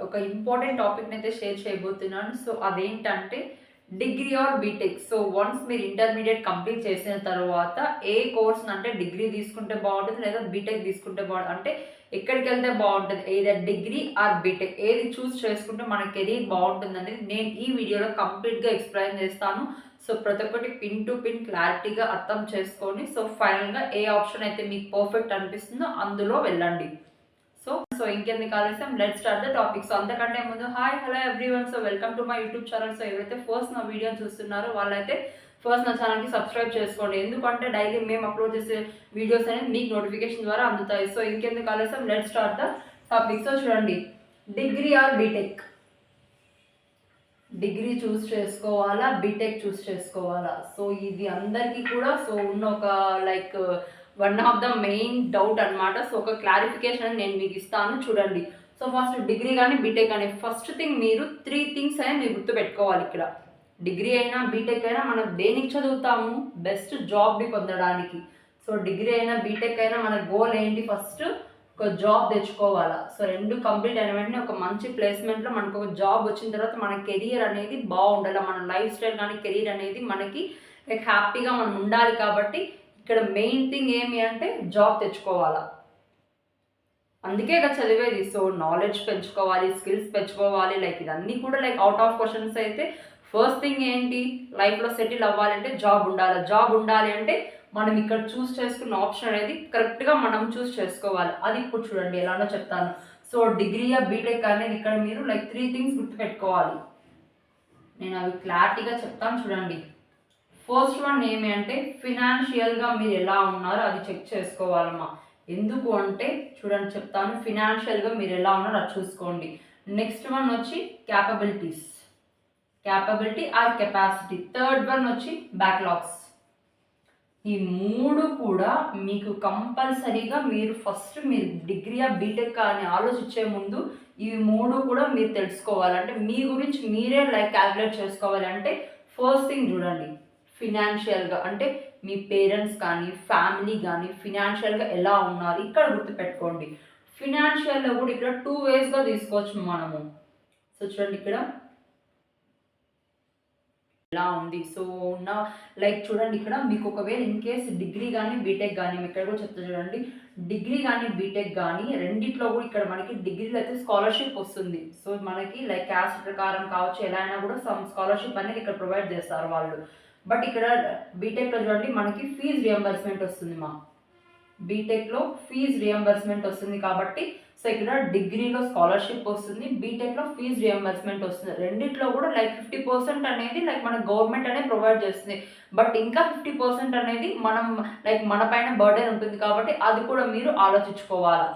ఒక ఇంపార్టెంట్ టాపిక్ని అయితే షేర్ చేయబోతున్నాను. సో అదేంటంటే degree or BTech. So once మీరు ఇంటర్మీడియట్ కంప్లీట్ చేసిన తర్వాత ఏ కోర్స్ అంటే డిగ్రీ తీసుకుంటే బాగుంటుంది లేదా బీటెక్ తీసుకుంటే బాగుంటుంది, అంటే ఎక్కడికి వెళ్తే బాగుంటుంది, ఏదైనా డిగ్రీ ఆర్ బీటెక్ ఏది చూస్ చేసుకుంటే మన కెరీర్ బాగుంటుంది అనేది నేను ఈ వీడియోలో కంప్లీట్గా ఎక్స్ప్లెయిన్ చేస్తాను. సో ప్రతి ఒక్కటి పిన్ టు పిన్ క్లారిటీగా అర్థం చేసుకొని సో ఫైనల్గా ఏ ఆప్షన్ అయితే మీకు పర్ఫెక్ట్ అనిపిస్తుందో అందులో వెళ్ళండి. సో ఇంకెందుకు ఆలస్యం, let start the topic. So అంతకంటే ముందు hi hello everyone, so welcome to my YouTube channel. So ఎవరైతే ఫస్ట్ నా వీడియో చూస్తున్నారో వాళ్ళైతే ఫస్ట్ నా ఛానల్కి సబ్స్క్రైబ్ చేసుకోండి, ఎందుకంటే డైలీ మేము అప్లోడ్ చేసే వీడియోస్ అనేది మీకు నోటిఫికేషన్ ద్వారా అందుతాయి. సో ఇంకెందుకు ఆలస్యం, let start the topic. So చూడండి, degree or BTech, degree choose చేసుకోవాలా బీటెక్ చూస్ చేసుకోవాలా? సో ఇది అందరికీ కూడా సో ఉన్న ఒక like one of the main doubt అనమాట. సో ఒక క్లారిఫికేషన్ నేను మీకు ఇస్తాను, చూడండి. సో ఫస్ట్ డిగ్రీ కానీ బీటెక్ కానీ ఫస్ట్ థింగ్ మీరు 3 థింగ్స్ అనేది మీరు గుర్తుపెట్టుకోవాలి. ఇక్కడ డిగ్రీ అయినా బీటెక్ అయినా మనం దేనికి చదువుతాము, బెస్ట్ జాబ్ని పొందడానికి. సో డిగ్రీ అయినా బీటెక్ అయినా మన గోల్ ఏంటి, ఫస్ట్ ఒక జాబ్ తెచ్చుకోవాలా. సో 2 కంప్లీట్ అయిన వెంటనే ఒక మంచి ప్లేస్మెంట్లో మనకు ఒక జాబ్ వచ్చిన తర్వాత మన కెరియర్ అనేది బాగుండాలి, మన లైఫ్ స్టైల్ కానీ కెరీర్ అనేది మనకి లైక్ హ్యాపీగా మనం ఉండాలి. కాబట్టి ఇక్కడ మెయిన్ థింగ్ ఏమి అంటే జాబ్ తెచ్చుకోవాలా, అందుకే ఇక చదివేది. సో నాలెడ్జ్ పెంచుకోవాలి, స్కిల్స్ పెంచుకోవాలి, లైక్ ఇదన్నీ కూడా లైక్ అవుట్ ఆఫ్ క్వశ్చన్స్ అయితే ఫస్ట్ థింగ్ ఏంటి, లైఫ్లో సెటిల్ అవ్వాలంటే జాబ్ ఉండాలి. జాబ్ ఉండాలి అంటే మనం ఇక్కడ చూస్ చేసుకున్న ఆప్షన్ అనేది కరెక్ట్గా మనం చూస్ చేసుకోవాలి. అది ఇప్పుడు చూడండి ఎలానో చెప్తాను. సో డిగ్రీయా బీటెక్ అనేది ఇక్కడ మీరు లైక్ 3 థింగ్స్ గుర్తుపెట్టుకోవాలి, నేను అవి క్లారిటీగా చెప్తాను చూడండి. ఫస్ట్ వన్ ఏమి అంటే ఫినాన్షియల్గా మీరు ఎలా ఉన్నారో అది చెక్ చేసుకోవాలమ్మా. ఎందుకు అంటే చూడండి చెప్తాను, ఫినాన్షియల్గా మీరు ఎలా ఉన్నారో అది చూసుకోండి. నెక్స్ట్ వన్ వచ్చి capabilities, capability or capacity. Third one వచ్చి బ్యాక్లాగ్స్. ఈ 3 కూడా మీకు కంపల్సరీగా మీరు ఫస్ట్ మీరు డిగ్రీయా బీటెక్ అని ఆలోచించే ముందు ఇవి 3 కూడా మీరు తెలుసుకోవాలి. అంటే మీ గురించి మీరే లైక్ క్యాల్కులేట్ చేసుకోవాలి. అంటే ఫస్ట్ థింగ్ చూడండి, ఫినాన్షియల్గా అంటే మీ పేరెంట్స్ కానీ ఫ్యామిలీ కానీ ఫినాన్షియల్గా ఎలా ఉన్నారు ఇక్కడ గుర్తుపెట్టుకోండి. ఫినాన్షియల్లో కూడా ఇక్కడ 2 వేస్గా తీసుకోవచ్చు మనము. సో చూడండి ఇక్కడ ఎలా ఉంది. సో ఉన్న లైక్ చూడండి ఇక్కడ మీకు ఒకవేళ ఇన్ కేస్ డిగ్రీ కానీ బీటెక్ కానీ ఇక్కడ కూడా చెప్తా చూడండి, డిగ్రీ కానీ బీటెక్ కానీ రెండిట్లో కూడా ఇక్కడ మనకి డిగ్రీలో అయితే స్కాలర్షిప్ వస్తుంది. సో మనకి లైక్ క్యాస్ట్ ప్రకారం కావచ్చు ఎలా అయినా కూడా సమ్ స్కాలర్షిప్ అనేది ఇక్కడ ప్రొవైడ్ చేస్తారు వాళ్ళు. బట్ ఇక్కడ బీటెక్లో చూడండి మనకి ఫీజ్ రియంబర్స్మెంట్ వస్తుంది, మా బీటెక్లో ఫీజ్ రియంబర్స్మెంట్ వస్తుంది. కాబట్టి సో ఇక్కడ డిగ్రీలో స్కాలర్షిప్ వస్తుంది, బీటెక్లో ఫీజ్ రియంబర్స్మెంట్ వస్తుంది. రెండిట్లో కూడా లైక్ 50% అనేది లైక్ మన గవర్నమెంట్ అనేది ప్రొవైడ్ చేస్తుంది. బట్ ఇంకా 50% అనేది మనం లైక్ మన పైన బర్డెన్ ఉంటుంది, కాబట్టి అది కూడా మీరు ఆలోచించుకోవాలి.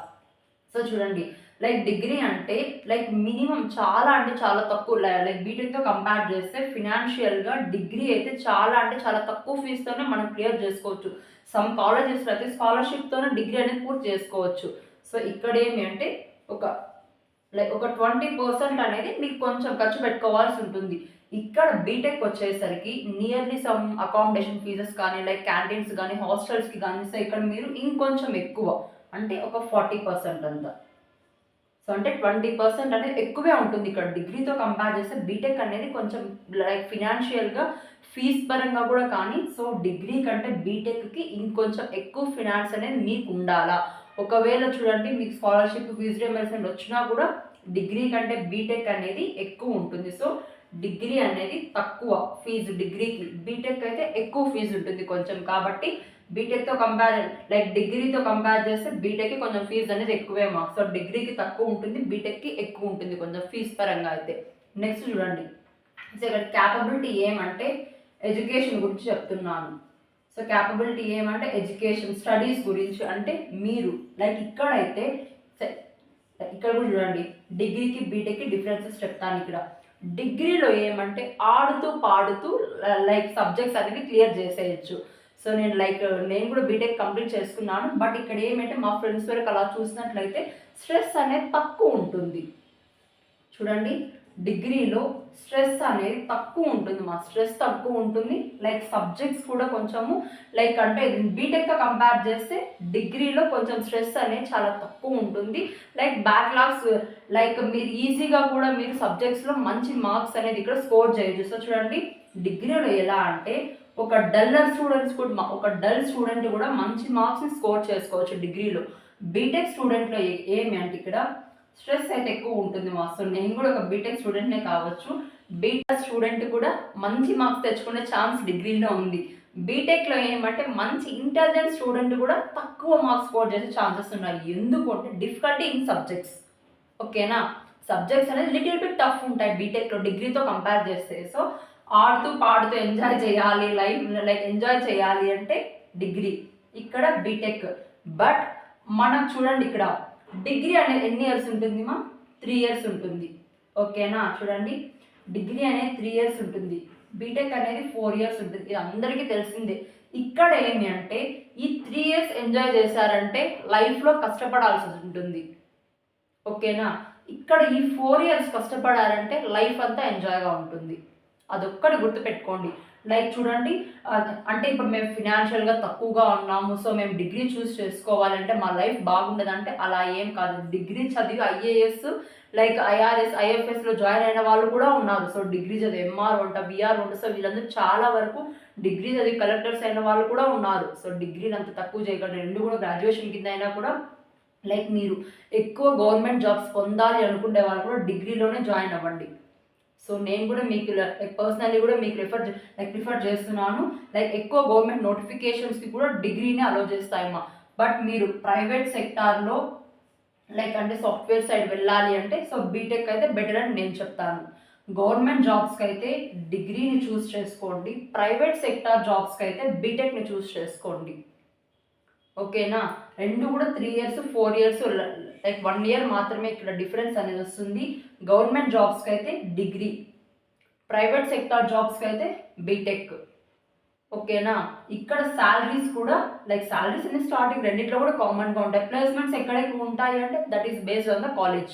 సో చూడండి లైక్ డిగ్రీ అంటే లైక్ మినిమం చాలా అంటే చాలా తక్కువ, లైక్ బీటెక్తో కంపేర్ చేస్తే ఫినాన్షియల్గా డిగ్రీ అయితే చాలా అంటే చాలా తక్కువ ఫీజుతోనే మనం క్లియర్ చేసుకోవచ్చు. సమ్ కాలేజెస్లో అయితే స్కాలర్షిప్తోనే డిగ్రీ అనేది పూర్తి చేసుకోవచ్చు. సో ఇక్కడ ఏమి అంటే ఒక లైక్ ఒక 20% అనేది మీకు కొంచెం ఖర్చు పెట్టుకోవాల్సి ఉంటుంది. ఇక్కడ బీటెక్ వచ్చేసరికి నియర్లీ సమ్ అకామిడేషన్ ఫీజెస్ కానీ లైక్ క్యాంటీన్స్ కానీ హాస్టల్స్కి కానీ సో ఇక్కడ మీరు ఇంకొంచెం ఎక్కువ అంటే ఒక 40% అంతా. సో అంటే 20% అనేది ఎక్కువే ఉంటుంది ఇక్కడ డిగ్రీతో కంపేర్ చేస్తే. బీటెక్ అనేది కొంచెం లైక్ ఫినాన్షియల్గా ఫీజ్ పరంగా కూడా కానీ సో డిగ్రీ కంటే బీటెక్కి ఇంకొంచెం ఎక్కువ ఫినాన్స్ అనేది మీకు ఉండాలా. ఒకవేళ చూడండి మీకు స్కాలర్షిప్ ఫీజ్ రియంబర్స్మెంట్ వచ్చినా కూడా డిగ్రీ కంటే బీటెక్ అనేది ఎక్కువ ఉంటుంది. సో డిగ్రీ అనేది తక్కువ ఫీజు డిగ్రీకి, బీటెక్ అయితే ఎక్కువ ఫీజు ఉంటుంది కొంచెం. కాబట్టి బీటెక్తో కంపేర్ లైక్ డిగ్రీతో కంపేర్ చేస్తే బీటెక్కి కొంచెం ఫీజు అనేది ఎక్కువేమో. సో డిగ్రీకి తక్కువ ఉంటుంది, బీటెక్కి ఎక్కువ ఉంటుంది కొంచెం ఫీజు పరంగా అయితే. నెక్స్ట్ చూడండి, సో ఇక్కడ క్యాపబిలిటీ ఏమంటే ఎడ్యుకేషన్ గురించి చెప్తున్నాను. సో క్యాపబిలిటీ ఏమంటే ఎడ్యుకేషన్ స్టడీస్ గురించి. అంటే మీరు లైక్ ఇక్కడైతే ఇక్కడ కూడా చూడండి డిగ్రీకి బీటెక్కి డిఫరెన్సెస్ చెప్తాను. ఇక్కడ డిగ్రీలో ఏమంటే ఆడుతూ పాడుతూ లైక్ సబ్జెక్ట్స్ అనేవి క్లియర్ చేసేయచ్చు. సో నేను కూడా బీటెక్ కంప్లీట్ చేసుకున్నాను. బట్ ఇక్కడ ఏమంటే మా ఫ్రెండ్స్ వరకు అలా చూసినట్లయితే స్ట్రెస్ అనేది తక్కువ ఉంటుంది. చూడండి డిగ్రీలో స్ట్రెస్ అనేది తక్కువ ఉంటుంది, మా స్ట్రెస్ తక్కువ ఉంటుంది. లైక్ సబ్జెక్ట్స్ కూడా కొంచెము లైక్ అంటే బీటెక్తో కంపేర్ చేస్తే డిగ్రీలో కొంచెం స్ట్రెస్ అనేది చాలా తక్కువ ఉంటుంది. లైక్ బ్యాక్లాగ్స్ లైక్ మీరు ఈజీగా కూడా మీరు సబ్జెక్ట్స్లో మంచి మార్క్స్ అనేది ఇక్కడ స్కోర్ చేయొచ్చు. సో చూడండి డిగ్రీలో ఎలా అంటే ఒక డల్లర్ స్టూడెంట్స్ కూడా ఒక డల్ స్టూడెంట్ కూడా మంచి మార్క్స్ని స్కోర్ చేసుకోవచ్చు డిగ్రీలో. బీటెక్ స్టూడెంట్లో ఏమి అంటే ఇక్కడ స్ట్రెస్ అయితే ఎక్కువ ఉంటుంది మా. సో నేను కూడా ఒక బీటెక్ స్టూడెంట్నే కావచ్చు. బీటెక్ స్టూడెంట్ కూడా మంచి మార్క్స్ తెచ్చుకునే ఛాన్స్ డిగ్రీలో ఉంది. బీటెక్లో ఏమంటే మంచి ఇంటెలిజెంట్ స్టూడెంట్ కూడా తక్కువ మార్క్స్ స్కోర్ చేసే ఛాన్సెస్ ఉన్నాయి. ఎందుకు అంటే డిఫికల్టీ ఇన్ సబ్జెక్ట్స్. ఓకేనా, సబ్జెక్ట్స్ అనేది లిటిల్ బిట్ టఫ్ ఉంటాయి బీటెక్లో డిగ్రీతో కంపేర్ చేస్తే. సో ఆడుతూ పాడుతూ ఎంజాయ్ చేయాలి లైఫ్, లైక్ ఎంజాయ్ చేయాలి అంటే డిగ్రీ, ఇక్కడ బీటెక్. బట్ మనం చూడండి ఇక్కడ డిగ్రీ అనేది ఎన్ని ఇయర్స్ ఉంటుంది మా? 3 years ఉంటుంది. ఓకేనా, చూడండి డిగ్రీ అనేది 3 years ఉంటుంది, బీటెక్ అనేది 4 years ఉంటుంది. ఇది అందరికీ తెలిసిందే. ఇక్కడ ఏమి అంటే ఈ 3 years ఎంజాయ్ చేశారంటే లైఫ్లో కష్టపడాల్సి ఉంటుంది. ఓకేనా, ఇక్కడ ఈ 4 years కష్టపడారంటే లైఫ్ అంతా ఎంజాయ్గా ఉంటుంది. అదొక్కటి గుర్తుపెట్టుకోండి. లైక్ చూడండి అంటే ఇప్పుడు మేము ఫినాన్షియల్గా తక్కువగా ఉన్నాము, సో మేము డిగ్రీ చూస్ చేసుకోవాలంటే మా లైఫ్ బాగుండదంటే అలా ఏం కాదు. డిగ్రీ చదివి ఐఏఎస్ లైక్ ఐఆర్ఎస్ ఐఎఫ్ఎస్లో జాయిన్ అయిన వాళ్ళు కూడా ఉన్నారు. సో డిగ్రీ చదివి ఎంఆర్ వంట విఆర్ వంట, సో వీళ్ళందరూ చాలా వరకు డిగ్రీ చదివి కలెక్టర్స్ అయిన వాళ్ళు కూడా ఉన్నారు. సో డిగ్రీని అంత తక్కువ చేయకండి. రెండు కూడా గ్రాడ్యుయేషన్ కింద అయినా కూడా లైక్ మీరు ఎక్కువ గవర్నమెంట్ జాబ్స్ పొందాలి అనుకునే వాళ్ళు కూడా డిగ్రీలోనే జాయిన్ అవ్వండి. సో నేను కూడా మీకు లైక్ పర్సనల్లీ కూడా మీకు ప్రిఫర్ చేస్తున్నాను. లైక్ ఎక్కువ గవర్నమెంట్ నోటిఫికేషన్స్కి కూడా డిగ్రీనే అలో చేస్తాయమ్మా. బట్ మీరు ప్రైవేట్ సెక్టార్లో లైక్ అంటే సాఫ్ట్వేర్ సైడ్ వెళ్ళాలి అంటే సో బీటెక్ అయితే బెటర్ అని నేను చెప్తాను. గవర్నమెంట్ జాబ్స్కి అయితే డిగ్రీని చూస్ చేసుకోండి, ప్రైవేట్ సెక్టార్ జాబ్స్కి అయితే బీటెక్ని చూస్ చేసుకోండి. ఓకేనా, రెండు కూడా 3 years 4 years లైక్ 1 year మాత్రమే ఇక్కడ డిఫరెన్స్ అనేది వస్తుంది. గవర్నమెంట్ జాబ్స్కి అయితే డిగ్రీ, ప్రైవేట్ సెక్టార్ జాబ్స్కి అయితే బీటెక్. ఓకేనా, ఇక్కడ శాలరీస్ కూడా లైక్ శాలరీస్ అన్ని స్టార్టింగ్ రెండింటిలో కూడా కామన్గా ఉంటాయి. ప్లేస్మెంట్స్ ఎక్కడ ఎక్కువ ఉంటాయి అంటే that is based on the college.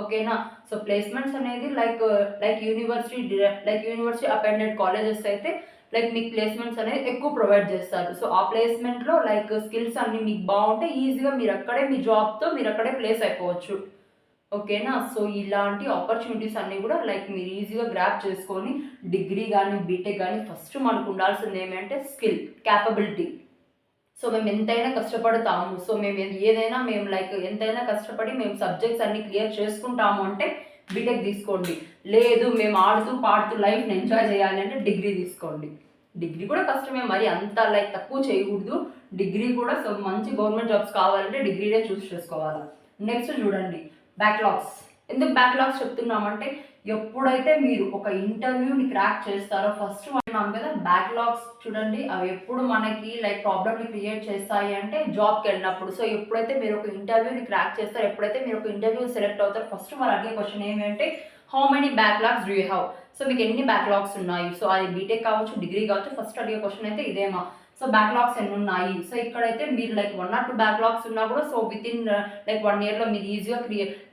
ఓకేనా, సో ప్లేస్మెంట్స్ అనేది లైక్ యూనివర్సిటీ అపెండెడ్ కాలేజెస్ అయితే లైక్ మీకు ప్లేస్మెంట్స్ అనేది ఎక్కువ ప్రొవైడ్ చేస్తారు. సో ఆ ప్లేస్మెంట్లో లైక్ స్కిల్స్ అన్ని మీకు బాగుంటే ఈజీగా మీరు అక్కడే మీ జాబ్తో మీరు అక్కడే ప్లేస్ అయిపోవచ్చు. ఓకేనా, సో ఇలాంటి ఆపర్చునిటీస్ అన్నీ కూడా లైక్ మీరు ఈజీగా గ్రాప్ చేసుకొని డిగ్రీ కానీ బీటెక్ కానీ ఫస్ట్ మనకు ఉండాల్సింది ఏమంటే స్కిల్, క్యాపబిలిటీ. సో మేము ఎంతైనా కష్టపడతాము, సో మేము ఏదైనా మేము లైక్ ఎంతైనా కష్టపడి మేము సబ్జెక్ట్స్ అన్ని క్లియర్ చేసుకుంటాము అంటే బీటెక్ తీసుకోండి. లేదు మేము ఆడుతూ పాడుతూ లైఫ్ని ఎంజాయ్ చేయాలి అంటే డిగ్రీ తీసుకోండి. డిగ్రీ కూడా కష్టమే, మరి అంత లైక్ తక్కువ చేయకూడదు. డిగ్రీ కూడా సో మంచి గవర్నమెంట్ జాబ్స్ కావాలంటే డిగ్రీనే చూస్ చేసుకోవాలి. నెక్స్ట్ చూడండి బ్యాక్లాగ్స్. ఎందుకు బ్యాక్లాగ్స్ చెప్తున్నామంటే ఎప్పుడైతే మీరు ఒక ఇంటర్వ్యూని క్రాక్ చేస్తారో ఫస్ట్ అన్నాం కదా బ్యాక్లాగ్స్ చూడండి అవి ఎప్పుడు మనకి లైక్ ప్రాబ్లమ్ని క్రియేట్ చేస్తాయి అంటే జాబ్కి వెళ్ళినప్పుడు. సో ఎప్పుడైతే మీరు ఒక ఇంటర్వ్యూని క్రాక్ చేస్తారో, ఎప్పుడైతే మీరు ఒక ఇంటర్వ్యూ సెలెక్ట్ అవుతారో ఫస్ట్ వాళ్ళు అడిగే క్వశ్చన్ ఏమంటే how many backlogs do you have. So మీకు ఎన్ని బ్యాక్లాగ్స్ ఉన్నాయి. సో అది బీటెక్ కావచ్చు డిగ్రీ కావచ్చు, ఫస్ట్ అడిగే క్వశ్చన్ అయితే ఇదేమా. సో బ్యాక్లాగ్స్ ఎన్ని ఉన్నాయి. సో ఇక్కడైతే మీరు లైక్ 1 or 2 బ్యాక్లాగ్స్ ఉన్నా కూడా సో వితిన్ లైక్ 1 yearలో మీరు ఈజీగా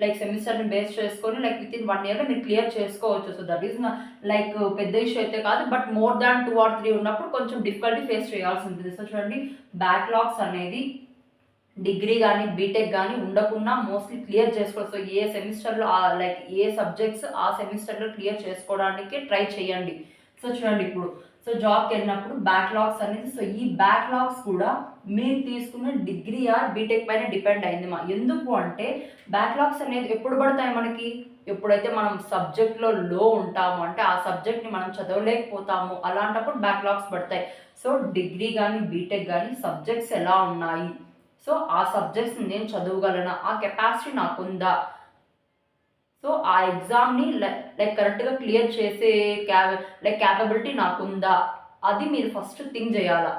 లైక్ సెమిస్టర్ని బేస్ చేసుకొని లైక్ వితిన్ 1 yearలో మీరు క్లియర్ చేసుకోవచ్చు. సో దట్ ఈస్ లైక్ పెద్ద ఇష్యూ అయితే కాదు. బట్ మోర్ దాన్ 2 or 3 ఉన్నప్పుడు కొంచెం డిఫికల్టీ ఫేస్ చేయాల్సి ఉంటుంది. సో చూడండి బ్యాక్లాగ్స్ అనేది డిగ్రీ కానీ బీటెక్ కానీ ఉండకుండా మోస్ట్లీ క్లియర్ చేసుకోవచ్చు. సో ఏ సెమిస్టర్లో లైక్ ఏ సబ్జెక్ట్స్ ఆ సెమిస్టర్లో క్లియర్ చేసుకోవడానికి ట్రై చేయండి. సో చూడండి ఇప్పుడు సో జాబ్కి వెళ్ళినప్పుడు బ్యాక్లాగ్స్ అనేది సో ఈ బ్యాక్లాగ్స్ కూడా మీరు తీసుకున్న డిగ్రీ ఆర్ బీటెక్ పైన డిపెండ్ అయింది మా. ఎందుకు అంటే బ్యాక్లాగ్స్ అనేది ఎప్పుడు పడతాయి మనకి, ఎప్పుడైతే మనం సబ్జెక్ట్లో లో ఉంటాము అంటే ఆ సబ్జెక్ట్ని మనం చదవలేకపోతాము అలాంటప్పుడు బ్యాక్లాగ్స్ పడతాయి. సో డిగ్రీ కానీ బీటెక్ కానీ సబ్జెక్ట్స్ ఎలా ఉన్నాయి, సో ఆ సబ్జెక్ట్స్ నేను చదవగలనా, ఆ కెపాసిటీ నాకుందా, సో ఆ ఎగ్జామ్ని లైక్ కరెక్ట్గా క్లియర్ చేసే క్యాపబిలిటీ నాకుందా, అది మీరు ఫస్ట్ థింక్ చేయాలా.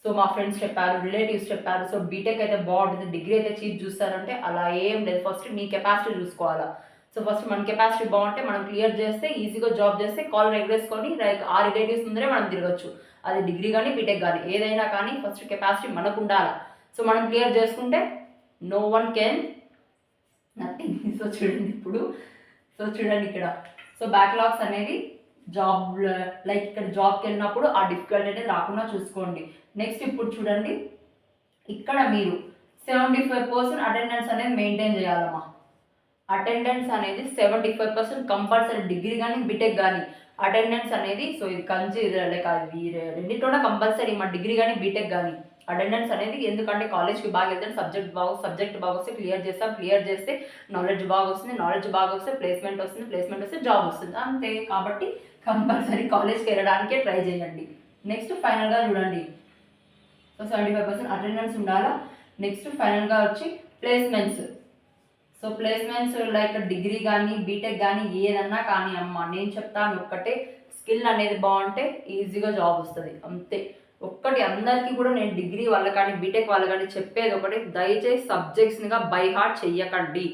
సో మా ఫ్రెండ్స్ చెప్పారు, రిలేటివ్స్ చెప్పారు, సో బీటెక్ అయితే బాగుంటుంది డిగ్రీ అయితే చీప్ చూస్తారంటే అలా ఏం లేదు. ఫస్ట్ మీ కెపాసిటీ చూసుకోవాలా. సో ఫస్ట్ మన కెపాసిటీ బాగుంటే మనం క్లియర్ చేస్తే ఈజీగా జాబ్ చేస్తే కాల్ ఎగరేసుకొని లైక్ ఆ రిలేటివ్స్ ముందరే మనం తిరగచ్చు. అది డిగ్రీ కానీ బీటెక్ కానీ ఏదైనా కానీ ఫస్ట్ కెపాసిటీ మనకు ఉండాలి. సో మనం క్లియర్ చేసుకుంటే no one can nothing. So చూడండి ఇప్పుడు సో చూడండి ఇక్కడ, సో బ్యాక్లాగ్స్ అనేది జాబ్ లైక్ ఇక్కడ జాబ్కి వెళ్ళినప్పుడు ఆ డిఫికల్టీ అనేది రాకుండా చూసుకోండి. నెక్స్ట్ ఇప్పుడు చూడండి, ఇక్కడ మీరు 75% అటెండెన్స్ అనేది మెయింటైన్ చేయాలమ్మా. అటెండెన్స్ అనేది 75% కంపల్సరీ, డిగ్రీ కానీ బీటెక్ కానీ అటెండెన్స్ అనేది. సో ఇది లైక్ అది రెండింటిలో కంపల్సరీ మా డిగ్రీ కానీ బీటెక్ కానీ అటెండెన్స్ అనేది. ఎందుకంటే కాలేజ్కి బాగా వెళ్తే సబ్జెక్ట్ బాగా వస్తే క్లియర్ చేస్తాం, క్లియర్ చేస్తే నాలెడ్జ్ బాగా వస్తుంది, నాలెడ్జ్ బాగా వస్తే ప్లేస్మెంట్ వస్తుంది, ప్లేస్మెంట్ వస్తే జాబ్ వస్తుంది అంతే. కాబట్టి కంపల్సరీ కాలేజ్కి వెళ్ళడానికే ట్రై చేయండి. నెక్స్ట్ ఫైనల్గా చూడండి, సో 75% అటెండెన్స్ ఉండాలా. నెక్స్ట్ ఫైనల్గా వచ్చి placements. So placements like degree కానీ బీటెక్ కానీ ఏదన్నా కానీ అమ్మ నేను చెప్తాను ఒక్కటే, స్కిల్ అనేది బాగుంటే ఈజీగా జాబ్ వస్తుంది అంతే. ఒక్కటి అందరికీ కూడా నేను డిగ్రీ వాళ్ళ కానీ బీటెక్ వాళ్ళు కానీ చెప్పేది ఒకటి, దయచేసి సబ్జెక్ట్స్నిగా బై హార్ట్ చెయ్యకండి.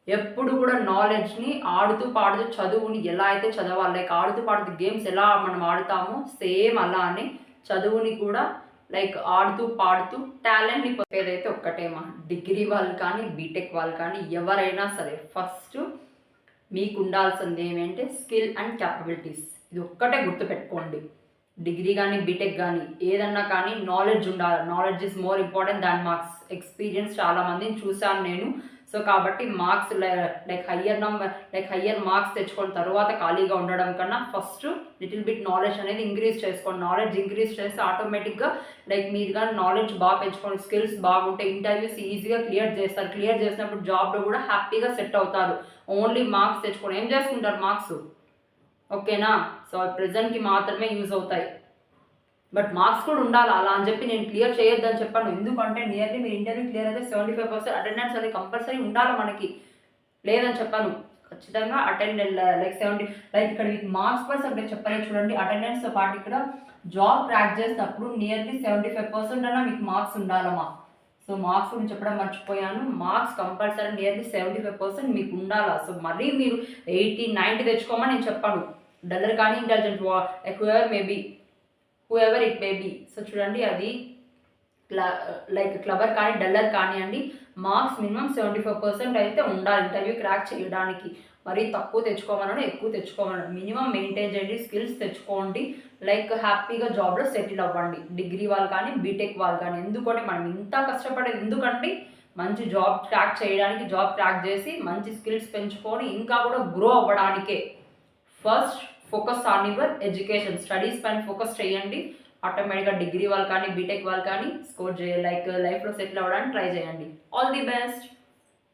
ఎప్పుడు కూడా నాలెడ్జ్ని ఆడుతూ పాడుతూ చదువుని ఎలా అయితే చదవాలి, లైక్ ఆడుతూ పాడుతూ గేమ్స్ ఎలా మనం ఆడుతామో సేమ్ అలానే చదువుని కూడా లైక్ ఆడుతూ పాడుతూ టాలెంట్ని పొందేదైతే ఒక్కటేమా. డిగ్రీ వాళ్ళు కానీ బీటెక్ వాళ్ళు కానీ ఎవరైనా సరే ఫస్ట్ మీకు ఉండాల్సింది ఏమంటే స్కిల్ అండ్ క్యాపబిలిటీస్. ఇది ఒక్కటే గుర్తుపెట్టుకోండి. డిగ్రీ కానీ బీటెక్ కానీ ఏదన్నా కానీ నాలెడ్జ్ ఉండాలి. Knowledge is more important than marks. Experience చాలామందిని చూశాను నేను. సో కాబట్టి మార్క్స్ లైక్ హయ్యర్ మార్క్స్ తెచ్చుకొని తర్వాత ఖాళీగా ఉండడం కన్నా ఫస్ట్ లిటిల్ బిట్ నాలెడ్జ్ అనేది ఇంక్రీజ్ చేసుకోండి. నాలెడ్జ్ ఇంక్రీజ్ చేస్తే ఆటోమేటిక్గా లైక్ మీరు కానీ నాలెడ్జ్ బాగా పెంచుకోండి, స్కిల్స్ బాగుంటే ఇంటర్వ్యూస్ ఈజీగా క్లియర్ చేస్తారు. క్లియర్ చేసినప్పుడు జాబ్లో కూడా హ్యాపీగా సెట్ అవుతారు. ఓన్లీ మార్క్స్ తెచ్చుకొని ఏం చేసుకుంటారు మార్క్స్, ఓకేనా. సో ప్రెజెంట్కి మాత్రమే యూజ్ అవుతాయి, బట్ మార్క్స్ కూడా ఉండాలి. అలా అని చెప్పి నేను క్లియర్ చేయొద్దని చెప్పాను. ఎందుకంటే నియర్లీ మీరు ఇంటర్వ్యూ క్లియర్ అయితే 75% అటెండెన్స్ అనేది కంపల్సరీ ఉండాలి మనకి, లేదని చెప్పాను. ఖచ్చితంగా లైక్ 70 లైక్ ఇక్కడ మీకు మార్క్స్ పర్ సబ్జెక్ట్ చెప్పలేదు చూడండి. అటెండెన్స్తో పాటు ఇక్కడ జాబ్ ట్రాక్ చేసినప్పుడు నియర్లీ 75% అయినా మీకు మార్క్స్ ఉండాలమ్మా. సో మార్క్స్ గురించి చెప్పడం మర్చిపోయాను. మార్క్స్ కంపల్సరీ నియర్లీ 75% మీకు ఉండాలా. సో మరీ మీరు 80, 90 తెచ్చుకోమని నేను చెప్పాను. డల్లర్ కానీ intelligent whoever it may be. So చూడండి అది లైక్ క్లవర్ కానీ డల్లర్ కానివ్వండి, మార్క్స్ మినిమం 75% అయితే ఉండాలి ఇంటర్వ్యూ క్రాక్ చేయడానికి. మరీ తక్కువ తెచ్చుకోమన్నాడు, ఎక్కువ తెచ్చుకోమన్నాడు, మినిమం మెయింటైన్ చేయండి, స్కిల్స్ తెచ్చుకోండి, లైక్ హ్యాపీగా జాబ్లో సెటిల్ అవ్వండి. డిగ్రీ వాళ్ళు కానీ బీటెక్ వాళ్ళు కానీ. ఎందుకంటే మనం ఇంత కష్టపడేది ఎందుకంటే మంచి జాబ్ క్రాక్ చేయడానికి, జాబ్ క్రాక్ చేసి మంచి స్కిల్స్ పెంచుకొని ఇంకా కూడా గ్రో అవ్వడానికే. First focus on your education, studies పైన ఫోకస్ చేయండి. ఆటోమేటిక్గా డిగ్రీ వాళ్ళు కానీ బీటెక్ వాళ్ళు కానీ స్కోర్ చేయాలి, లైక్ లైఫ్లో సెటిల్ అవ్వడానికి ట్రై చేయండి. All the best.